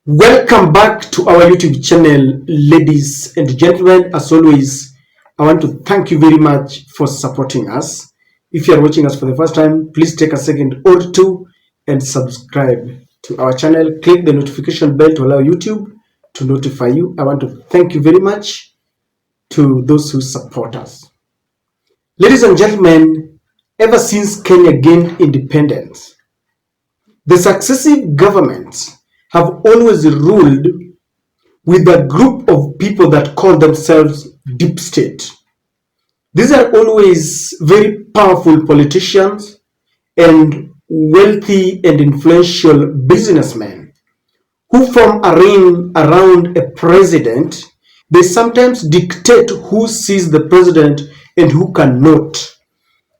Welcome back to our YouTube channel, ladies and gentlemen. As always, I want to thank you very much for supporting us. If you are watching us for the first time, please take a second or two and subscribe to our channel. Click the notification bell to allow YouTube to notify you. I want to thank you very much to those who support us. Ladies and gentlemen, ever since Kenya gained independence, the successive governments have always ruled with a group of people that call themselves Deepstate. These are always very powerful politicians and wealthy and influential businessmen who form a ring around a president. They sometimes dictate who sees the president and who cannot.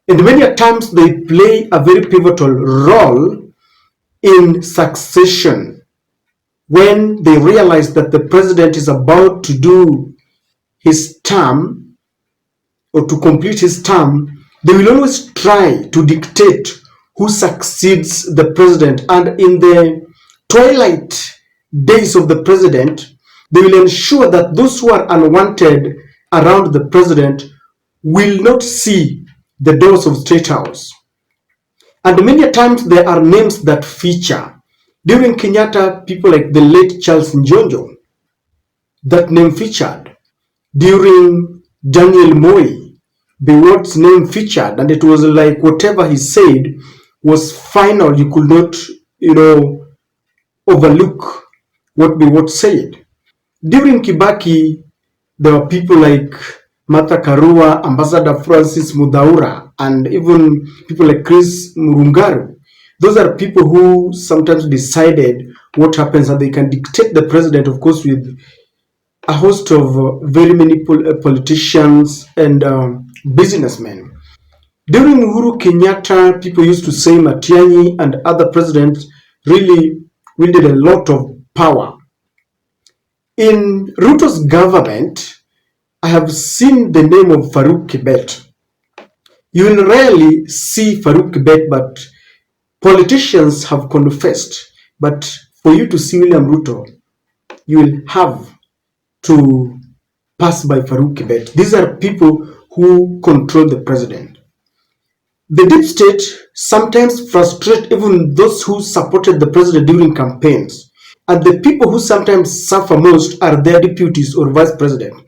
And many times they play a very pivotal role in succession. When they realize that the president is about to do his term or to complete his term, they will always try to dictate who succeeds the president. And in the twilight days of the president, they will ensure that those who are unwanted around the president will not see the doors of State House. And many times there are names that feature. During Kenyatta, people like the late Charles Njonjo, that name featured. During Daniel Moi, the word's name featured, and it was like whatever he said was final. You could not, overlook what the word said. During Kibaki, there were people like Martha Karua, Ambassador Francis Mudaura, and even people like Chris Murungaru. Those are people who sometimes decided what happens, and they can dictate the president, of course, with a host of very many politicians and businessmen. During Uhuru Kenyatta, people used to say Matiang'i and other presidents really wielded a lot of power. In Ruto's government, I have seen the name of Farouk Kibet. You will rarely see Farouk Kibet, but politicians have confessed. But for you to see William Ruto, you will have to pass by Farouk Kibet. These are people who control the president. The deep state sometimes frustrate even those who supported the president during campaigns. And the people who sometimes suffer most are their deputies or vice president.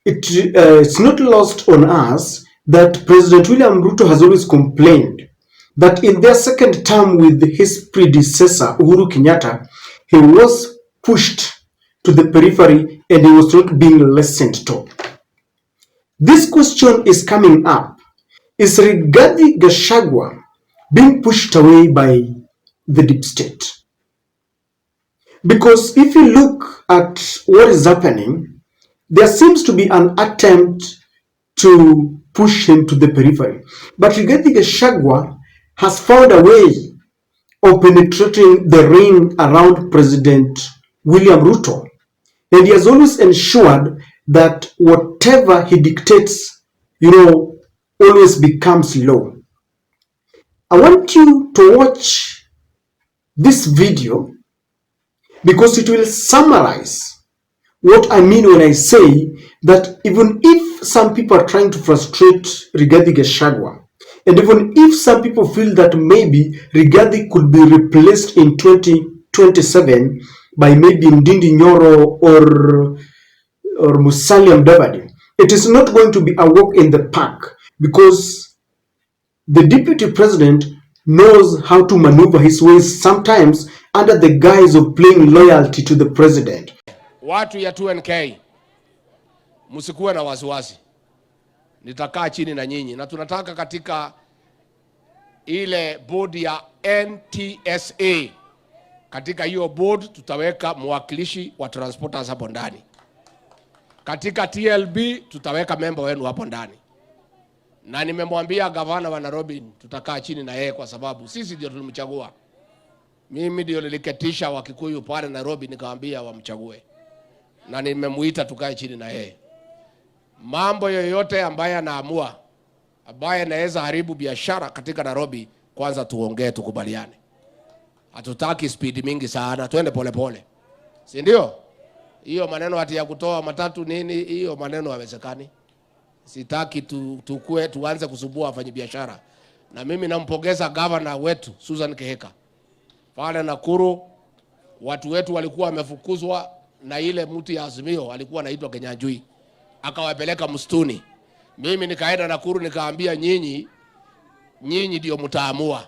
It's not lost on us that President William Ruto has always complained that in their second term with his predecessor, Uhuru Kenyatta, he was pushed to the periphery and he was not being listened to. This question is coming up. Is Gachagua being pushed away by the deep state? Because if you look at what is happening, there seems to be an attempt to push him to the periphery. But Gachagua has found a way of penetrating the ring around President William Ruto. And he has always ensured that whatever he dictates, always becomes law. I want you to watch this video because it will summarize what I mean when I say that even if some people are trying to frustrate Rigathi Gachagua, and even if some people feel that maybe Rigathi could be replaced in 2027 by maybe Ndindi Nyoro or Musalia Mudavadi, it is not going to be a walk in the park because the deputy president knows how to maneuver his ways sometimes under the guise of playing loyalty to the president. Watu ya 2NK, msikuwe na wasiwasi. Nitakaa chini na nyinyi na tunataka katika ile board ya NTSA, katika hiyo board tutaweka mwakilishi wa transporters hapo ndani. Katika TLB tutaweka member wenu hapo ndani. Na nimemwambia gavana wa Nairobi tutakaa chini na yeye kwa sababu sisi ndio tulimchagua. Mimi ndio niliketisha Wakikuyu pale Nairobi nikamwambia wamchague. Na nimemuita tukae chini na yeye. Mambo yoyote ambaye anaamua ambaye anaweza haribu biashara katika Nairobi, kwanza tuongee tukubaliane. Hatutaki speed mingi sana, twende pole pole. Si ndio? Hiyo maneno ati ya kutoa matatu nini, hiyo maneno haiwezekani. Sitaki tuanze kusumbua wafanyabiashara. Na mimi nampongeza governor wetu Susan Keheka. Pale Nakuru watu wetu walikuwa wamefukuzwa na ile mtu ya Azimio alikuwa anaitwa Kenyajui. Akawapeleka msituni. Mimi nikaenda Nakuru nikaambia nyinyi ndio mtaamua.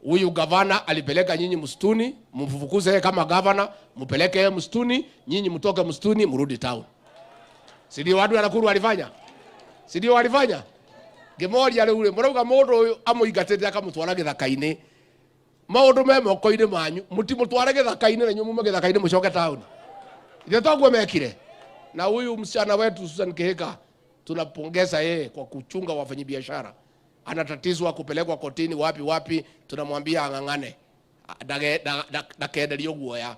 Huyu gavana alipeleka nyinyi msituni, mfukuze yeye kama gavana, mpeleke yeye msituni, nyinyi mtoke msituni mrudi town. Si ndio watu wa Nakuru walifanya? Si ndio walifanya? Gemoria ule murauga mundu uyu amuigatete akamutwara githaka-ini. Maundu me moko-ini manyu, mutimutware githaka-ini na nyumu githaka-ini mucoke town. Ndio twaguo mekire. Na huyu msichana wetu Susan Keheka tunapongeza yeye kwa kuchunga wafanyabiashara. Anatatizwa kupelekwa kotini wapi tunamwambia angangane ndakenderio guoya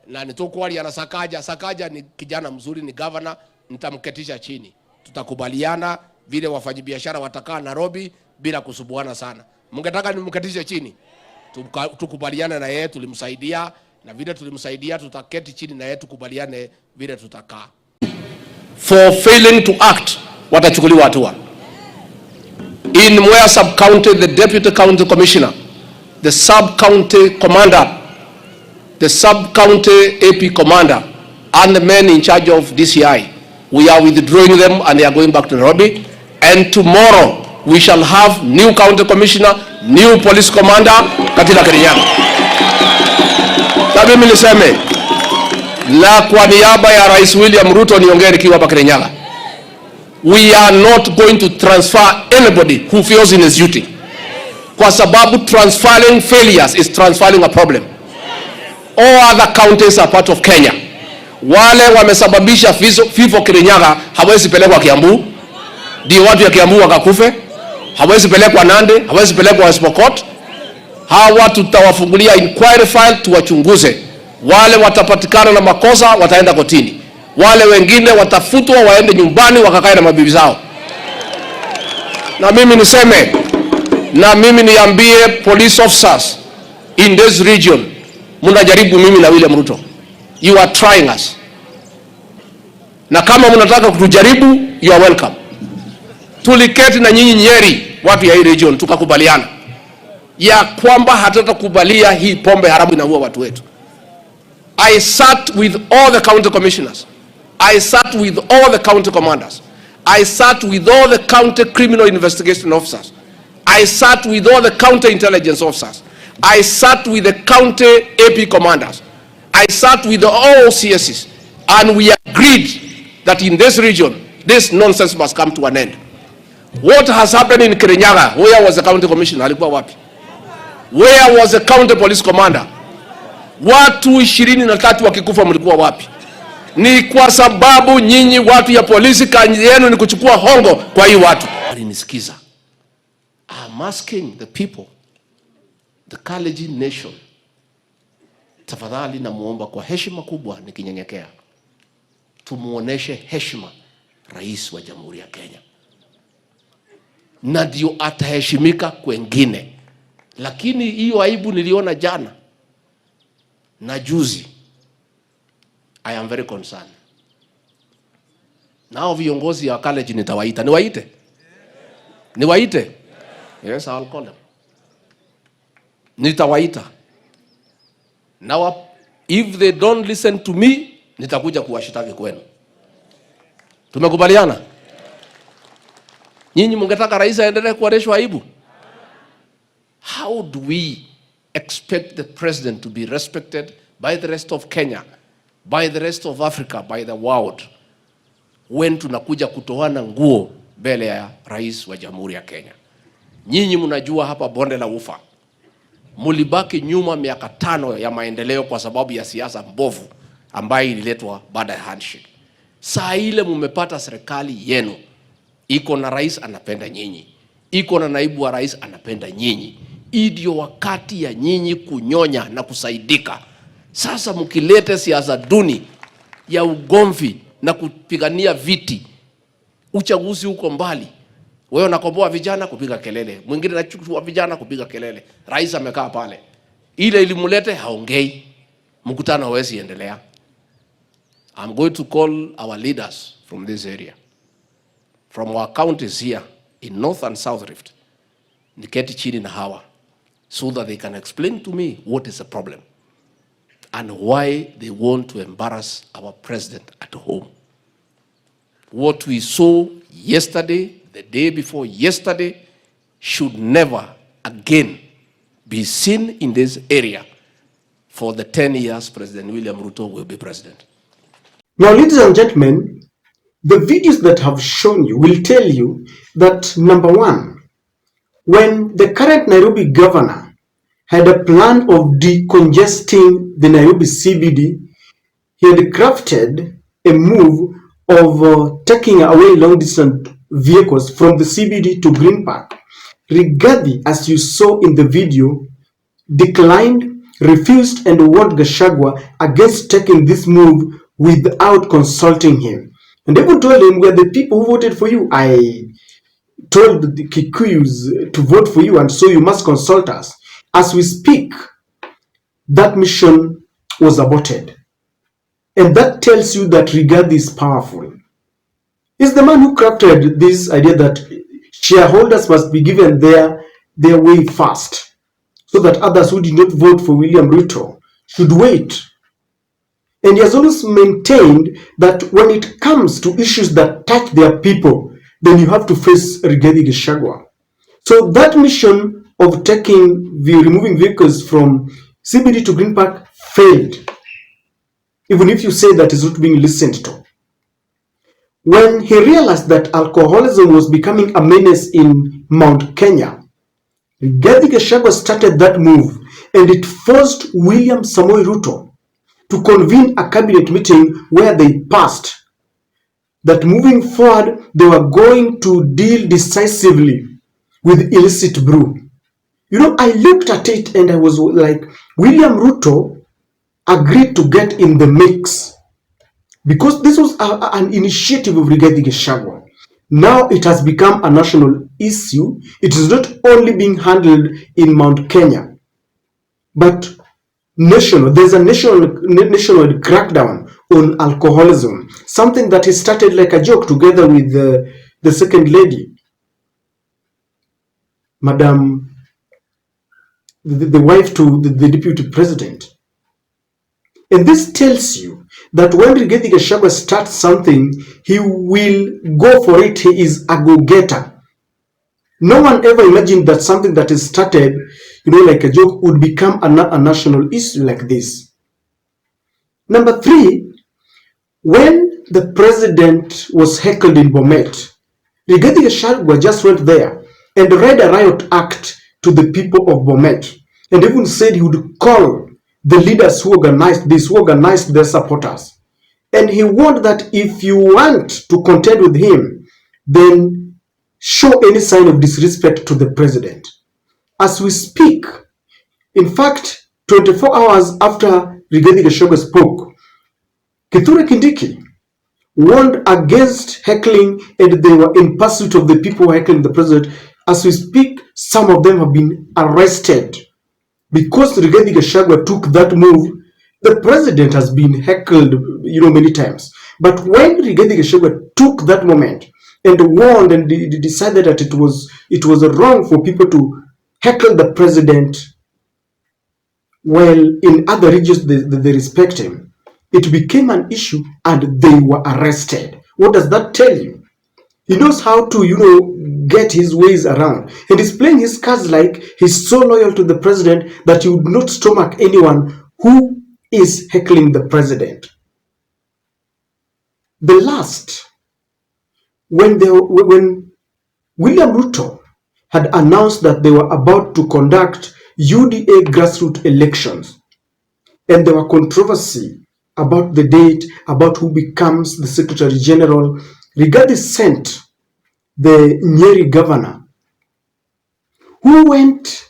na nitokwaria na Sakaja ni kijana mzuri, ni governor, nitamketisha chini, tutakubaliana vile wafanyabiashara watakaa Nairobi bila kusubuana sana. Mungetaka nimketishe chini, tukubaliane na yeye, tulimsaidia na vile tulimsaidia tutaketi chini na yeye tukubaliane vile tutakaa. For failing to act, watachukuliwa hatua. In Mwea sub-county, the deputy county commissioner, the sub-county commander, the sub-county AP commander, and the men in charge of DCI, we are withdrawing them and they are going back to Nairobi. And tomorrow, we shall have new county commissioner, new police commander, katika Kirinyaga. Mimi niseme, la kwa niaba ya Rais William Ruto niongee nikiwa hapa Kirinyaga. We are not going to transfer anybody who fails in his duty. Kwa sababu transferring failures is transferring a problem. All other counties are part of Kenya. Wale wamesababisha vifo Kirinyaga hawezi pelekwa Kiambu. Ndio watu ya Kiambu wakakufe. Hawezi pelekwa Nandi, hawezi pelekwa West Pokot. Hawa tutawafungulia inquiry file tuwachunguze. Wale watapatikana na makosa wataenda kotini. Wale wengine watafutwa waende nyumbani wakakae na mabibi zao. Na mimi niseme, na mimi niambie police officers in this region, mnajaribu mimi na William Ruto. You are trying us. Na kama mnataka kutujaribu, you are welcome. Tuliketi na nyinyi Nyeri, watu ya hii region, tukakubaliana ya kwamba hatutakubalia hii pombe haramu inaua watu wetu. I sat with all the county commissioners. I sat with all the county commanders. I sat with all the county criminal investigation officers. I sat with all the county intelligence officers. I sat with the county AP commanders. I sat with all CSs. And we agreed that in this region, this nonsense must come to an end. What has happened in Kirinyaga? Where was the county commissioner? Alikuwa wapi? Where was the county police commander? Watu 23 wakikufa mlikuwa wapi? Ni kwa sababu nyinyi watu ya polisi kazi yenu ni kuchukua hongo kwa hii watu. Nisikiza. I'm asking the people, the Kalenjin nation, tafadhali na muomba kwa heshima kubwa nikinyenyekea, tumuoneshe heshima rais wa Jamhuri ya Kenya. Na ndio ataheshimika kwengine. Lakini hiyo aibu niliona jana na juzi. I am very concerned. Nao viongozi ya college nitawaita. Niwaite? Niwaite? Yes, I'll call them. Nitawaita. Now, if they don't listen to me, nitakuja kuwashitaki kwenu. Tumekubaliana? Nyinyi mungetaka rais aendelee kuoneshwa aibu? How do we expect the president to be respected by the rest of Kenya, by the rest of Africa, by the world, when tunakuja kutoana nguo mbele ya rais wa Jamhuri ya Kenya? Nyinyi mnajua hapa bonde la Ufa mulibaki nyuma miaka 5 ya maendeleo kwa sababu ya siasa mbovu ambayo ililetwa baada ya handshake. Saa ile mmepata serikali yenu, iko na rais anapenda nyinyi, iko na naibu wa rais anapenda nyinyi. Ndio wakati ya nyinyi kunyonya na kusaidika. Sasa mkilete siasa duni ya ugomvi na kupigania viti, uchaguzi uko mbali, wewe unakomboa vijana kupiga kelele, mwingine anachukua vijana kupiga kelele, rais amekaa pale. Ile ilimulete haongei, mkutano hawezi endelea. I'm going to call our leaders from this area, from our counties here in North and South Rift, niketi chini na hawa, so that they can explain to me what is the problem and why they want to embarrass our president at home. What we saw yesterday, the day before yesterday, should never again be seen in this area for the 10 years President William Ruto will be president. Now, ladies and gentlemen, the videos that have shown you will tell you that, number one, when the current Nairobi governor had a plan of decongesting the Nairobi CBD, he had crafted a move of taking away long-distance vehicles from the CBD to Green Park. Rigathi, as you saw in the video, declined, refused, and warned Gachagua against taking this move without consulting him. And even told him, "We're the people who voted for you. I told the Kikuyus to vote for you, and so you must consult us." As we speak, that mission was aborted. And that tells you that Rigathi is powerful. He's the man who crafted this idea that shareholders must be given their way first, so that others who did not vote for William Ruto should wait. And he has always maintained that when it comes to issues that touch their people, then you have to face Rigathi Gachagua. So that mission of removing vehicles from CBD to Green Park failed, even if you say that it's not being listened to. When he realized that alcoholism was becoming a menace in Mount Kenya, Rigathi Gachagua started that move, and it forced William Samoei Ruto to convene a cabinet meeting where they passed that moving forward, they were going to deal decisively with illicit brew. You know, I looked at it and I was like, William Ruto agreed to get in the mix because this was an initiative of Rigathi Gachagua. Now it has become a national issue. It is not only being handled in Mount Kenya, but national. There's a national crackdown on alcoholism, something that he started like a joke together with the second lady, Madam, the wife to the deputy president. And this tells you that when Rigathi Gachagua starts something, he will go for it. He is a go-getter. No one ever imagined that something that is started, you know, like a joke, would become a national issue like this. Number three, when the president was heckled in Bomet, Rigathi Gachagua just went there and read a riot act to the people of Bomet, and even said he would call the leaders who organized this, who organized their supporters. And he warned that if you want to contend with him, then show any sign of disrespect to the president. As we speak, in fact, 24 hours after Rigathi Gachagua spoke, Kithure Kindiki warned against heckling, and they were in pursuit of the people heckling the president. As we speak, some of them have been arrested because Rigathi Gachagua took that move. The president has been heckled, you know, many times. But when Rigathi Gachagua took that moment and warned and decided that it was wrong for people to heckle the president, while in other regions they respect him, it became an issue and they were arrested. What does that tell you? He knows how to, you know, get his ways around. And he's playing his cards like he's so loyal to the president that he would not stomach anyone who is heckling the president. The last, when William Ruto had announced that they were about to conduct UDA grassroots elections, and there were controversy about the date, about who becomes the Secretary General, Rigathi sent the Nyeri governor, who went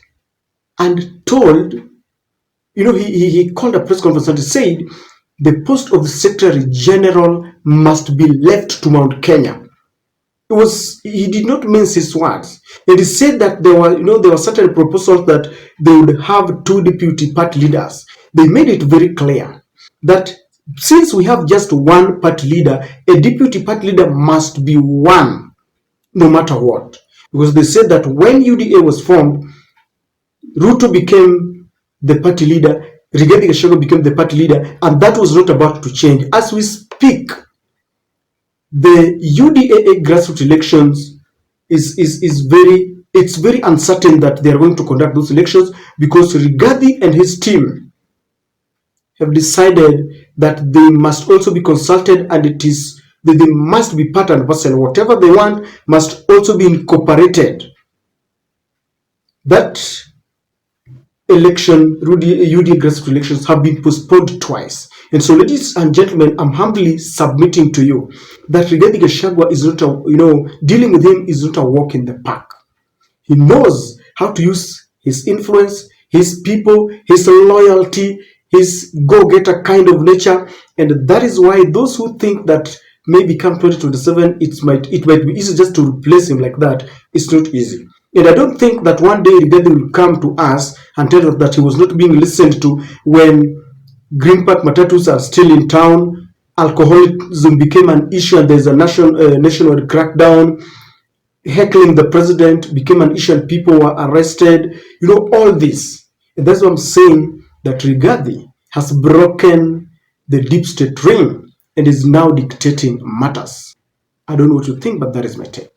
and told, you know, he called a press conference and said the post of the Secretary General must be left to Mount Kenya. he did not mince his words. And he said that there were certain proposals that they would have two deputy party leaders. They made it very clear that since we have just one party leader, a deputy party leader must be one, no matter what. Because they said that when UDA was formed, Ruto became the party leader, Rigathi Gachagua became the party leader, and that was not about to change. As we speak, the UDA grassroots elections it's very uncertain that they are going to conduct those elections, because Rigathi and his team have decided that they must also be consulted, and they must be part and parcel. Whatever they want must also be incorporated. That election, UDA grassroots elections, have been postponed twice. And so, ladies and gentlemen, I'm humbly submitting to you that Rigathi Gachagua is not dealing with him is not a walk in the park. He knows how to use his influence, his people, his loyalty, his go-getter kind of nature, and that is why those who think that maybe come 2027 it might be easy just to replace him like that, it's not easy. And I don't think that one day Rigathi will come to us and tell us that he was not being listened to when Green Park matatus are still in town, alcoholism became an issue and there's a national crackdown, heckling the president became an issue and people were arrested, all this. And that's what I'm saying, that Rigathi has broken the deep state ring and is now dictating matters. I don't know what you think, but that is my take.